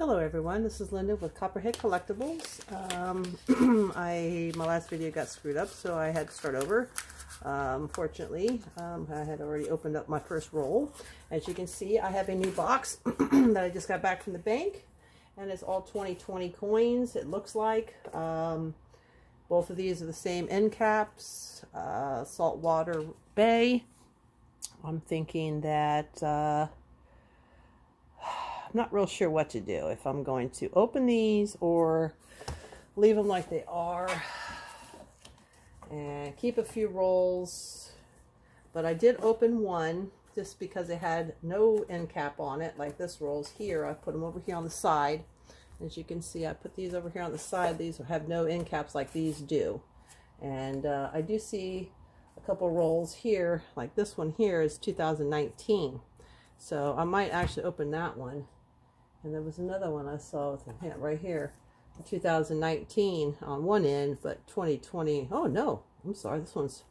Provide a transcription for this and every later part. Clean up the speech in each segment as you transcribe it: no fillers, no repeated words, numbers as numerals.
Hello everyone, this is Linda with Copperhead Collectibles. My last video got screwed up, so I had to start over. Fortunately, I had already opened up my first roll. As you can see, I have a new box that I just got back from the bank, and it's all 2020 coins, it looks like. Both of these are the same end caps, Saltwater Bay. I'm thinking that I'm not real sure what to do, if I'm going to open these or leave them like they are and keep a few rolls. But I did open one just because it had no end cap on it, like this roll's here. I put them over here on the side. As you can see, I put these over here on the side. These have no end caps like these do. And I do see a couple rolls here, like this one here is 2019. So I might actually open that one. And there was another one I saw with a hint right here, 2019 on one end, but 2020. Oh no, I'm sorry. This one's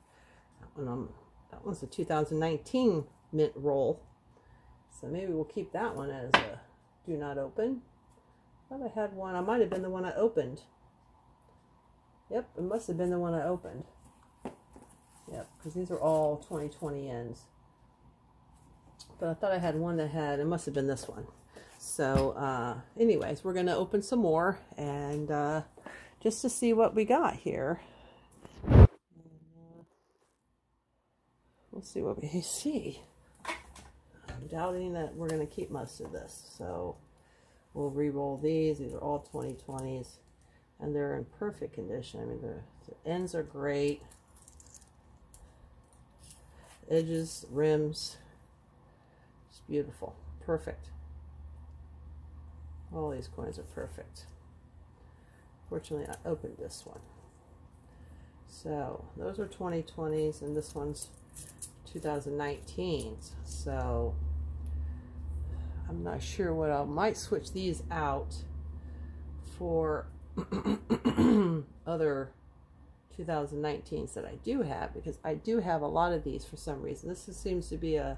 that one's a 2019 mint roll. So maybe we'll keep that one as a do not open. I thought I had one. I might have been the one I opened. Yep, it must have been the one I opened. Yep, because these are all 2020 ends. But I thought I had one that had, it must have been this one. So, anyways, we're going to open some more and just to see what we got here. And, we'll see what we see. I'm doubting that we're going to keep most of this. So, we'll re-roll these. These are all 2020s. And they're in perfect condition. I mean, the ends are great. Edges, rims. It's beautiful. Perfect. All these coins are perfect. Fortunately, I opened this one. So, those are 2020s, and this one's 2019s. So, I'm not sure what I might switch these out for other 2019s that I do have, because I do have a lot of these for some reason. This seems to be a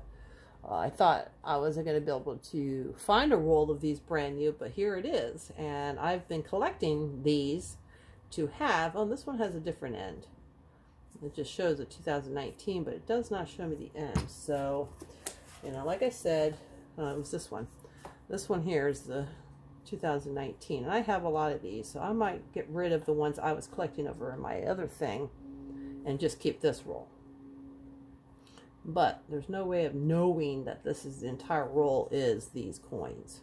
I thought I wasn't going to be able to find a roll of these brand new, but here it is. And I've been collecting these to have. Oh, this one has a different end. It just shows a 2019, but it does not show me the end. So, you know, like I said, it was this one. This one here is the 2019. And I have a lot of these, so I might get rid of the ones I was collecting over in my other thing and just keep this roll. But there's no way of knowing that this is the entire roll is these coins,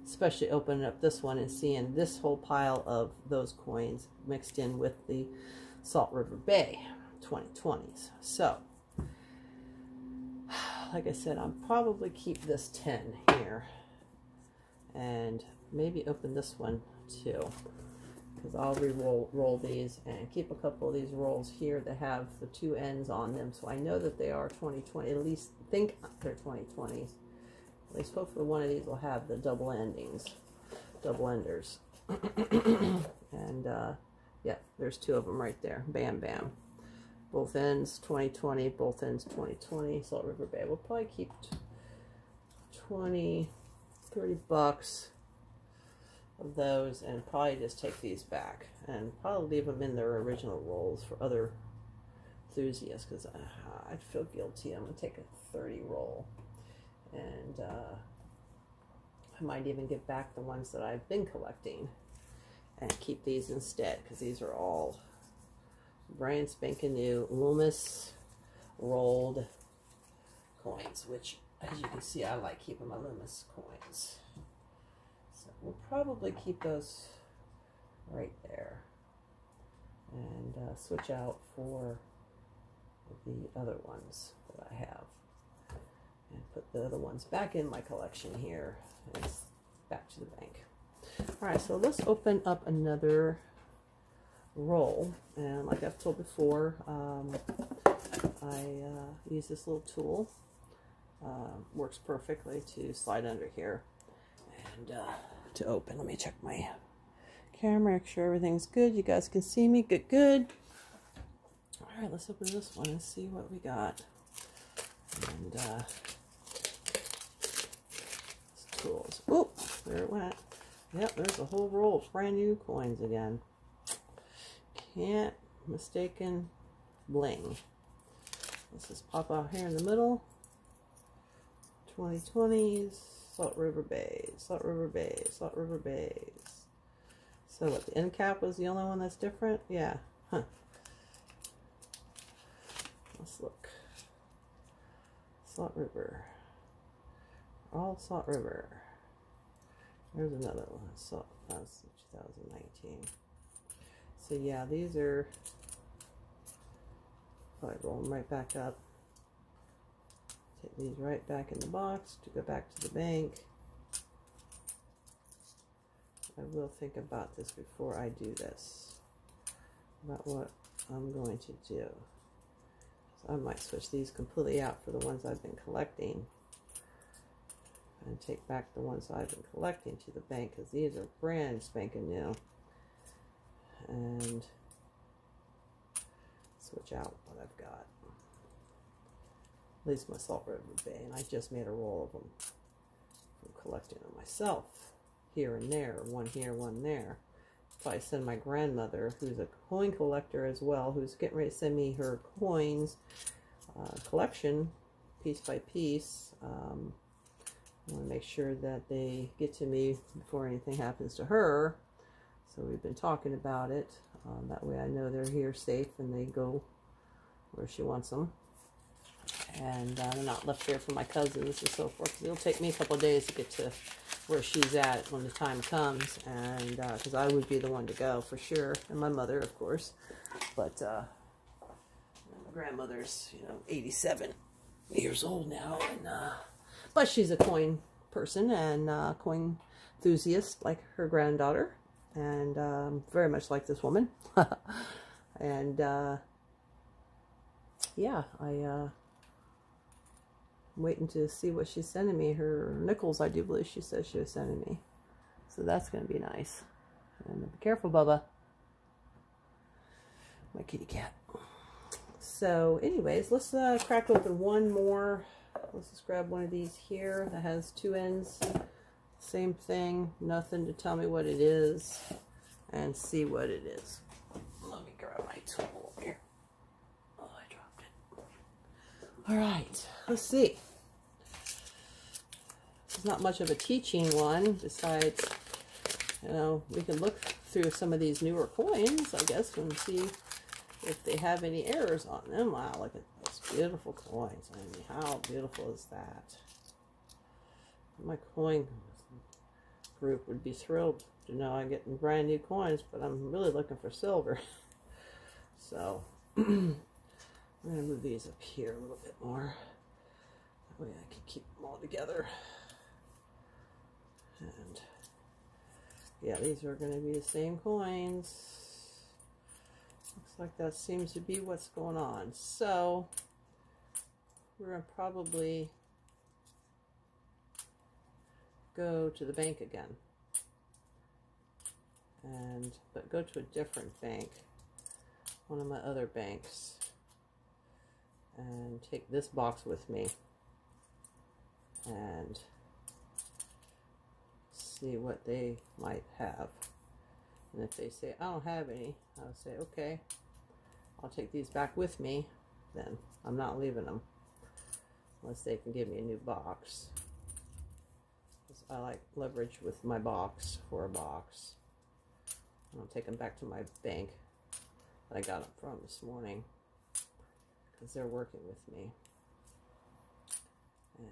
especially opening up this one and seeing this whole pile of those coins mixed in with the Salt River Bay 2020s. So, like I said, I'll probably keep this 10 here and maybe open this one too, because I'll roll these and keep a couple of these rolls here that have the two ends on them, so I know that they are 2020. At least think they're 2020s. At least hopefully one of these will have the double endings, double enders. And yeah, there's two of them right there. Bam, bam. Both ends 2020, both ends 2020. Salt River Bay. We'll probably keep 20, 30 bucks of those and probably just take these back and probably leave them in their original rolls for other enthusiasts, because I'd feel guilty. I'm going to take a 30 roll and I might even give back the ones that I've been collecting and keep these instead, because these are all brand spanking new Loomis rolled coins, which as you can see I like keeping my Loomis coins. We'll probably keep those right there and switch out for the other ones that I have and put the other ones back in my collection here and back to the bank. Alright, so let's open up another roll, and like I've told before, I use this little tool. Works perfectly to slide under here and to open. Let me check my camera, make sure everything's good. You guys can see me. Good. All right, let's open this one and see what we got. And tools. Oh, there it went. Yep, there's a whole roll of brand new coins again. Can't mistaken bling. Let's just pop out here in the middle. 2020s, Salt River Bays, Salt River Bays, Salt River Bays. So what, the end cap was the only one that's different? Yeah. Huh. Let's look. Salt River. All Salt River. There's another one. Salt, that's 2019. So yeah, these are probably roll them right back up. Take these right back in the box to go back to the bank. I will think about this before I do this, about what I'm going to do. So I might switch these completely out for the ones I've been collecting and take back the ones I've been collecting to the bank, because these are brand spanking new. And switch out what I've got. At least my Salt River Bay, and I just made a roll of them from collecting them myself, here and there, one here, one there. Probably send my grandmother, who's a coin collector as well, who's getting ready to send me her coins collection, piece by piece. I want to make sure that they get to me before anything happens to her. So we've been talking about it. That way I know they're here safe and they go where she wants them. And they're not left there for my cousins and so forth. It'll take me a couple of days to get to where she's at when the time comes. And because I would be the one to go for sure. And my mother, of course. But my grandmother's, 87 years old now. And but she's a coin person and coin enthusiast like her granddaughter. And very much like this woman. And yeah, I'm waiting to see what she's sending me. Her nickels, I do believe she says she was sending me. So that's going to be nice. And be careful, Bubba. My kitty cat. So anyways, let's crack open one more. Let's just grab one of these here that has two ends. Same thing, nothing to tell me what it is, and see what it is. Let me grab my tool here. Oh, I dropped it. All right, let's see. This is not much of a teaching one, besides, we can look through some of these newer coins, I guess, and see if they have any errors on them. Wow, look at those beautiful coins. I mean, how beautiful is that? My coin group would be thrilled to know I'm getting brand new coins, but I'm really looking for silver. So I'm going to move these up here a little bit more. That way I can keep them all together. And yeah, these are going to be the same coins. Looks like that seems to be what's going on. So we're going to probably go to the bank again, but go to a different bank, one of my other banks, and take this box with me and see what they might have. And if they say I don't have any, I'll say okay, I'll take these back with me. Then I'm not leaving them unless they can give me a new box. I like leverage with my box for a box. I'll take them back to my bank that I got them from this morning, because they're working with me. And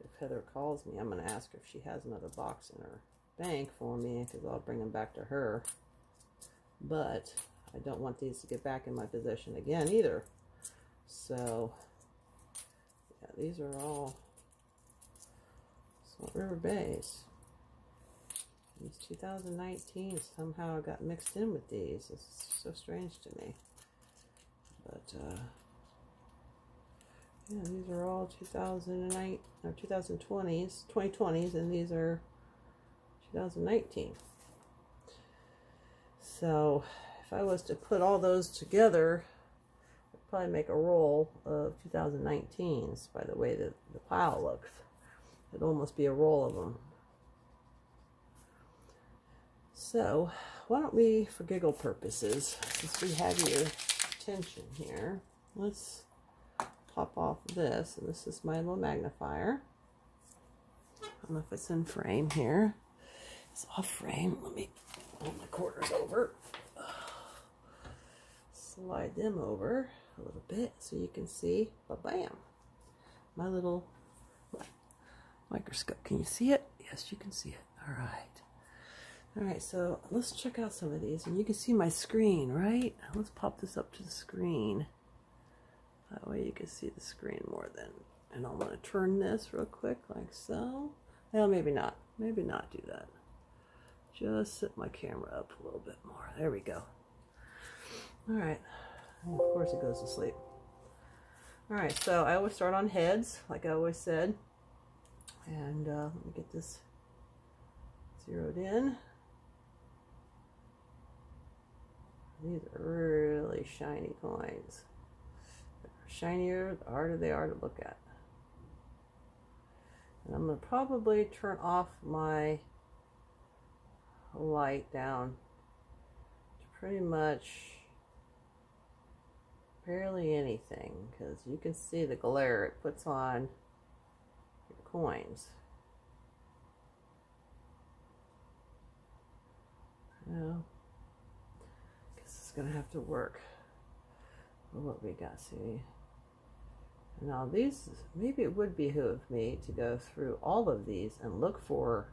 if Heather calls me, I'm going to ask her if she has another box in her bank for me, because I'll bring them back to her. But I don't want these to get back in my possession again either. So yeah, these are all Salt River Bays. These 2019 somehow got mixed in with these. It's so strange to me. But yeah, these are all 2009 or 2020s, and these are 2019. So if I was to put all those together, I'd probably make a roll of 2019s by the way that the pile looks. It'd almost be a roll of them. So why don't we, for giggle purposes, since we have your attention here, let's pop off this. And this is my little magnifier. I don't know if it's in frame here. It's off frame. Let me pull my quarters over. Slide them over a little bit so you can see, bam, my little microscope. Can you see it? Yes, you can see it. All right, so let's check out some of these, and you can see my screen, right? Let's pop this up to the screen. That way you can see the screen more than, and I'm going to turn this real quick like so. Well, maybe not do that. Just set my camera up a little bit more. There we go. All right, and of course it goes to sleep. All right, so I always start on heads, like I always said. And let me get this zeroed in. These are really shiny coins. The shinier, the harder they are to look at. And I'm going to probably turn off my light down to pretty much barely anything, because you can see the glare it puts on your coins. Well, I guess it's gonna have to work for what we got. See, now these, maybe it would behoove me to go through all of these and look for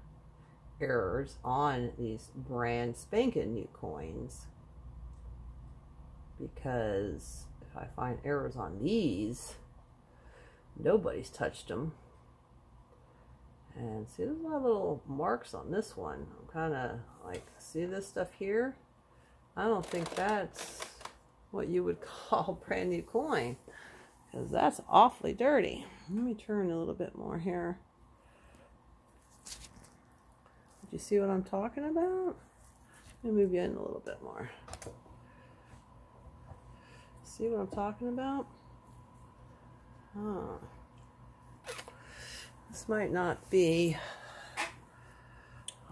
errors on these brand spanking new coins, because if I find errors on these, nobody's touched them. And see, there's a lot of little marks on this one. I'm kind of like, see this stuff here? I don't think that's what you would call brand new coin, because that's awfully dirty. Let me turn a little bit more here. Did you see what I'm talking about? Let me move you in a little bit more. See what I'm talking about? Huh. This might not be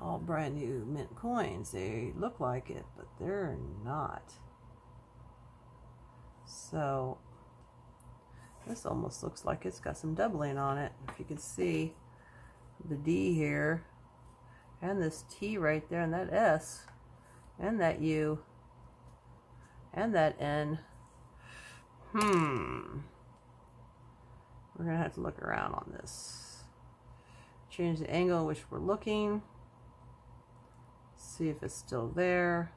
all brand new mint coins. They look like it, but they're not. So this almost looks like it's got some doubling on it. If you can see the D here, and this T right there, and that S, and that U, and that N. We're gonna have to look around on this. Change the angle in which we're looking. See if it's still there.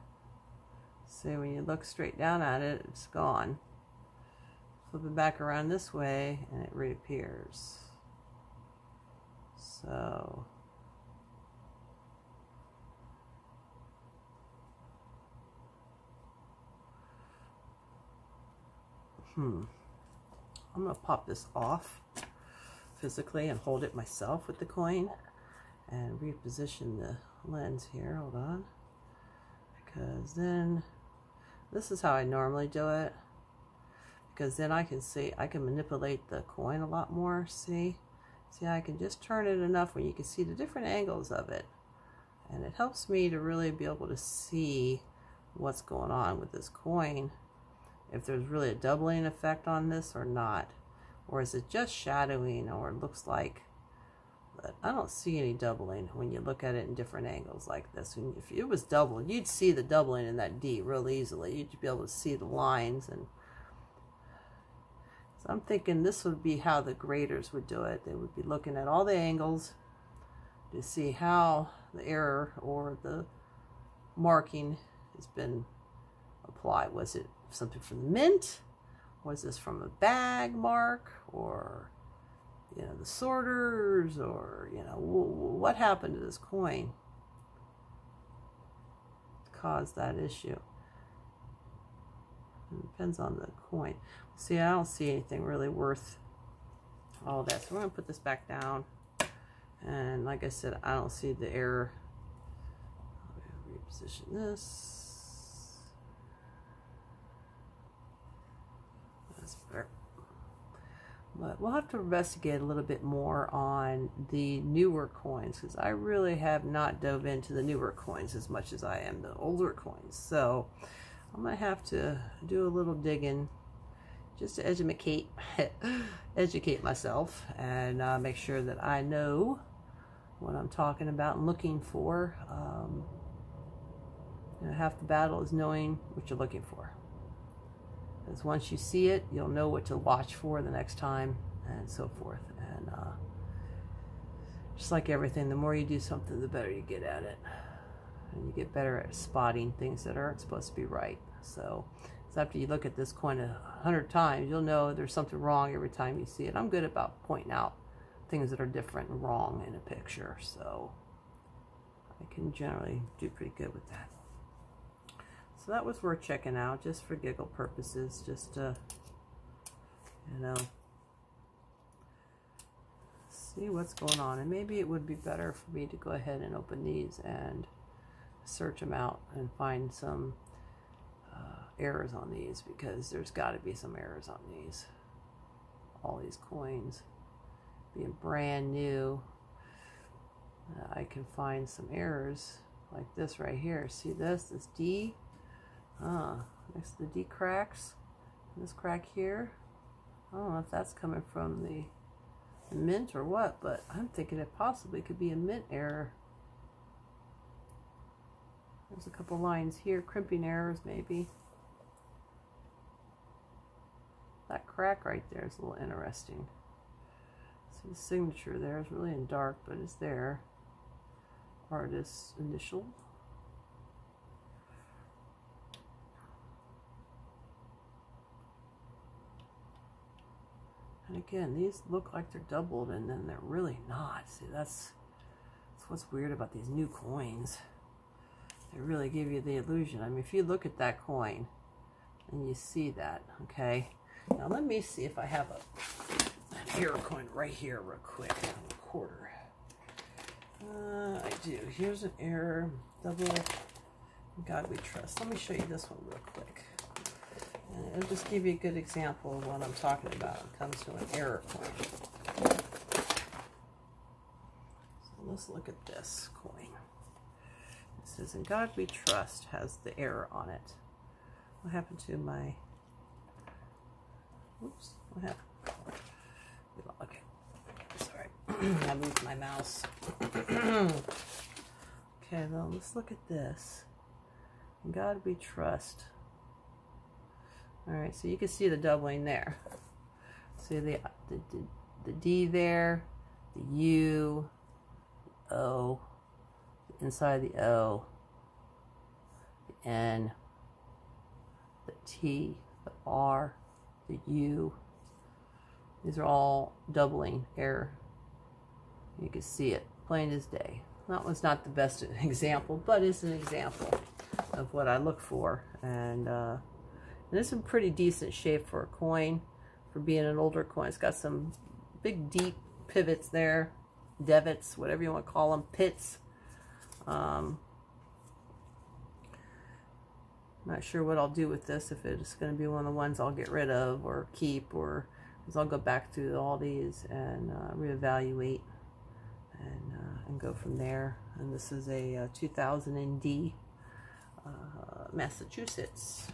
See, when you look straight down at it, it's gone. Flip it back around this way and it reappears. So I'm gonna pop this off physically and hold it myself with the coin and reposition the lens here. Hold on, because then this is how I normally do it, because then I can see, I can manipulate the coin a lot more. See, I can just turn it enough where you can see the different angles of it, and it helps me to really be able to see what's going on with this coin, if there's really a doubling effect on this or not, or is it just shadowing, or it looks like, but I don't see any doubling when you look at it in different angles like this. And if it was doubled, you'd see the doubling in that D real easily. You'd be able to see the lines, and so I'm thinking this would be how the graders would do it. They would be looking at all the angles to see how the error or the marking has been applied. Was it something from the mint? Was this from a bag mark, or the sorters, or what happened to this coin to cause that issue? It depends on the coin. See, I don't see anything really worth all that, so we're gonna put this back down, and like I said, I don't see the error. I'll reposition this. That's better. But we'll have to investigate a little bit more on the newer coins, because I really have not dove into the newer coins as much as I am the older coins. So I'm going to have to do a little digging just to educate myself and make sure that I know what I'm talking about and looking for. You know, half the battle is knowing what you're looking for. Because once you see it, you'll know what to watch for the next time, and so forth. And just like everything, the more you do something, the better you get at it. And you get better at spotting things that aren't supposed to be right. So after you look at this coin 100 times, you'll know there's something wrong every time you see it. I'm good about pointing out things that are different and wrong in a picture. So I can generally do pretty good with that. So that was worth checking out, just for giggle purposes, just to, you know, see what's going on. And maybe it would be better for me to go ahead and open these and search them out and find some errors on these, because there's got to be some errors on these. All these coins being brand new, I can find some errors like this right here. See this D? Next to the D cracks, this crack here. I don't know if that's coming from the mint or what, but I'm thinking it possibly could be a mint error. There's a couple lines here, crimping errors maybe. That crack right there is a little interesting. See the signature there is really in dark, but it's there. Artist's initial. And again, these look like they're doubled, and then they're really not. See, that's what's weird about these new coins. They really give you the illusion. I mean, if you look at that coin and you see that, okay. Now let me see if I have an error coin right here real quick. A quarter. I do. Here's an error. Double. God we trust. Let me show you this one real quick. And it'll just give you a good example of what I'm talking about when it comes to an error coin. So let's look at this coin. It says, "In God We Trust," has the error on it. What happened to my... Oops, what happened? Okay, sorry. I moved my mouse. Okay, well, let's look at this. "In God We Trust." Alright, so you can see the doubling there. See the D there, the U, the O, inside the O, the N, the T, the R, the U. These are all doubling error. You can see it plain as day. That one's not the best example, but it's an example of what I look for. And it's in pretty decent shape for a coin, for being an older coin. It's got some big deep pivots there, divots, whatever you want to call them, pits. Not sure what I'll do with this, if it's going to be one of the ones I'll get rid of or keep, or because I'll go back through all these and reevaluate and go from there. And this is a 2000 ND, Massachusetts,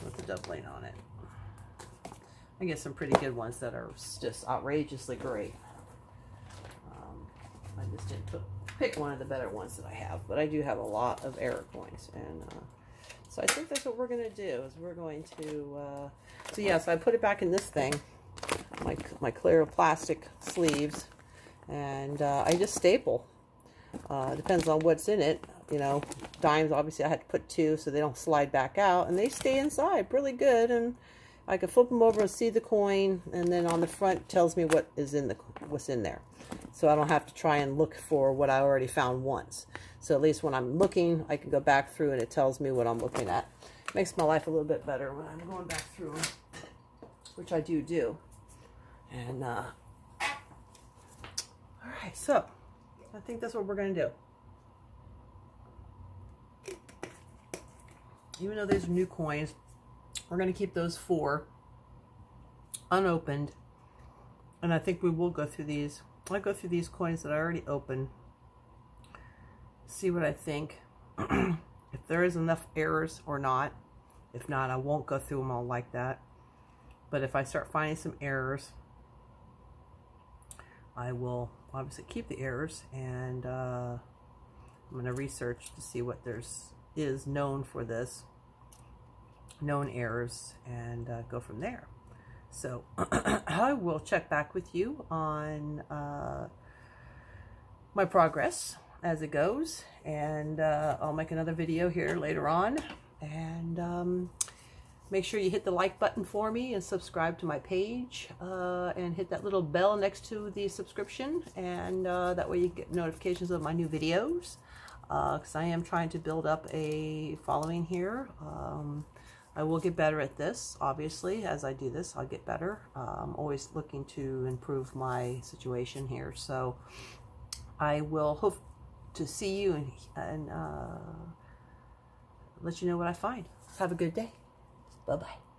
with the doubling on it. I get some pretty good ones that are just outrageously great. I just didn't pick one of the better ones that I have, but I do have a lot of error coins, and so I think that's what we're going to do, is we're going to so yeah, so I put it back in this thing, my clear plastic sleeves, and I just staple. Depends on what's in it, you know. Dimes, obviously I had to put 2 so they don't slide back out, and they stay inside really good, and I can flip them over and see the coin, and then on the front it tells me what's in there. So I don't have to try and look for what I already found once. So at least when I'm looking, I can go back through and it tells me what I'm looking at. Makes my life a little bit better when I'm going back through them, which I do. And all right, so I think that's what we're going to do. Even though these are new coins, we're going to keep those 4 unopened. And I think we will go through these. I'll go through these coins that I already opened. See what I think. If there is enough errors or not. If not, I won't go through them all like that. But if I start finding some errors, I will obviously keep the errors, and I'm going to research to see what is known for this, known errors, and go from there. So I will check back with you on my progress as it goes, and I'll make another video here later on, and make sure you hit the like button for me and subscribe to my page, and hit that little bell next to the subscription, and that way you get notifications of my new videos, because I am trying to build up a following here. I will get better at this, obviously. As I do this, I'll get better. I'm always looking to improve my situation here, so I will hope to see you and let you know what I find. Have a good day. Bye-bye.